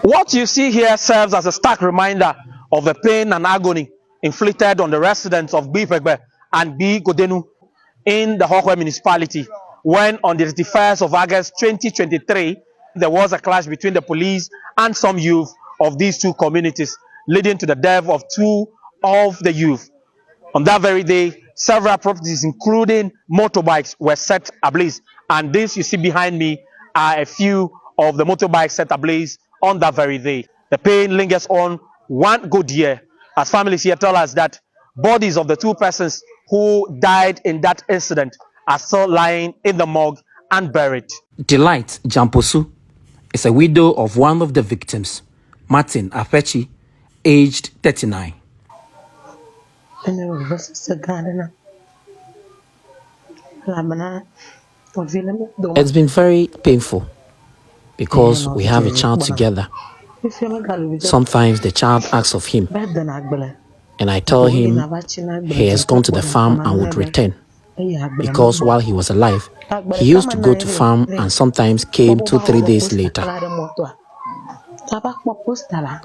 What you see here serves as a stark reminder of the pain and agony inflicted on the residents of Bipegbe and B Godenu in the Hokwe municipality when on the 31st of August 2023 there was a clash between the police and some youth of these two communities, leading to the death of two of the youth. On that very day, several properties including motorbikes were set ablaze, and this you see behind me are a few of the motorbikes set ablaze on that very day. The pain lingers on one good year as families here tell us that bodies of the two persons who died in that incident are still lying in the morgue and buried. Delight Jamposu is a widow of one of the victims, Martin Afechi, aged 39. It's been very painful because we have a child together. Sometimes the child asks of him, and I tell him he has gone to the farm and would return. Because while he was alive, he used to go to farm and sometimes came 2-3 days later.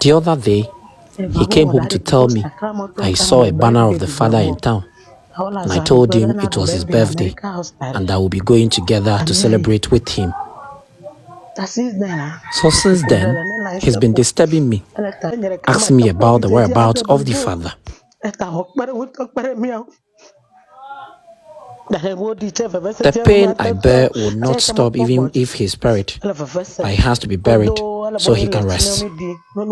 The other day, he came home to tell me that he saw a banner of the father in town. And I told him it was his birthday and that we'll be going together to celebrate with him. So since then, he's been disturbing me, asking me about the whereabouts of the father. The pain I bear will not stop even if he's buried. But he has to be buried so he can rest.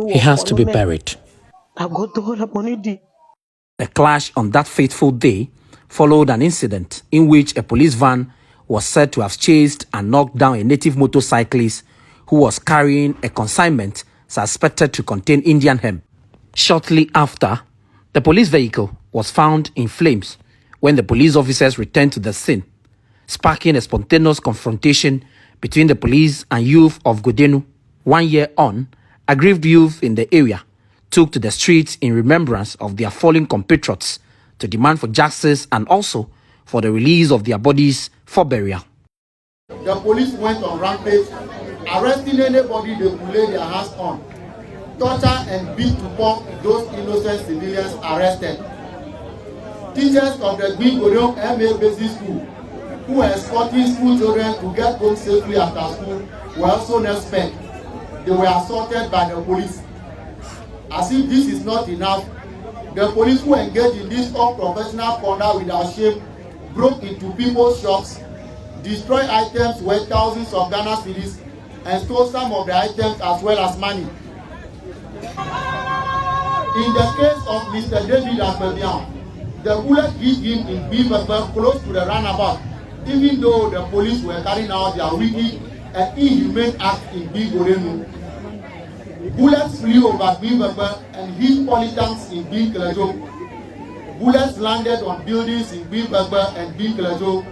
He has to be buried. The clash on that fateful day followed an incident in which a police van was said to have chased and knocked down a native motorcyclist who was carrying a consignment suspected to contain Indian hemp. Shortly after, the police vehicle was found in flames when the police officers returned to the scene, sparking a spontaneous confrontation between the police and youth of Godenu. 1 year on, aggrieved youth in the area took to the streets in remembrance of their fallen compatriots to demand for justice and also for the release of their bodies for burial. The police went on rampage, arresting anybody they could lay their hands on, torture and beat to pulp those innocent civilians arrested. Teachers of the Big Godenu MA Basic School, who were escorting school children to get home safely after school, were also not spared. They were assaulted by the police. As if this is not enough, the police who engaged in this unprofessional conduct without shame broke into people's shops, destroyed items worth thousands of Ghana cedis, and stole some of the items as well as money. In the case of Mr. David Aspebian, the bullet hit him in Bipegbe close to the runabout, even though the police were carrying out their wicked and inhumane act in Big Godenu. Bullets flew over Bipegbe and hit polytanks in Big Kelejo. Bullets landed on buildings in Bipegbe and Big Kelejo.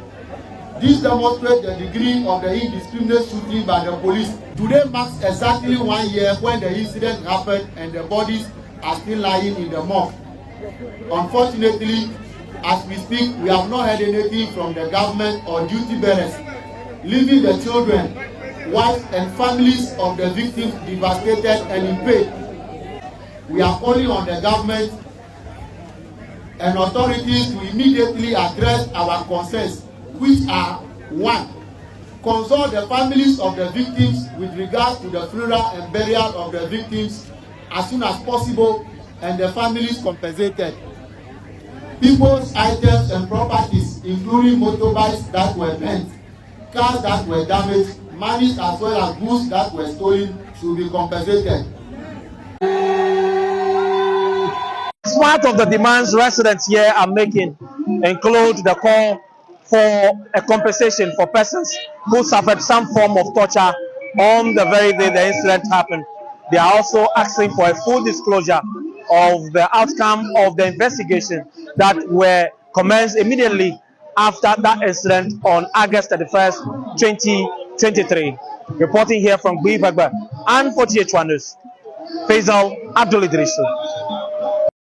This demonstrates the degree of the indiscriminate shooting by the police. Today marks exactly 1 year when the incident happened and the bodies are still lying in the morgue. Unfortunately, as we speak, we have not heard anything from the government or duty bearers, leaving the children, wives and families of the victims devastated and in pain. We are calling on the government and authorities to immediately address our concerns, which are: 1. Consult the families of the victims with regards to the funeral and burial of the victims as soon as possible and the families compensated. People's items and properties, including motorbikes that were burnt, cars that were damaged, monies as well as goods that were stolen, should be compensated. Part of the demands residents here are making include the call for a compensation for persons who suffered some form of torture on the very day the incident happened. They are also asking for a full disclosure of the outcome of the investigation that were commenced immediately after that incident on August 31st, 2023. Reporting here from Bipegbe and 48 News, Faisal Abdul Idrisu.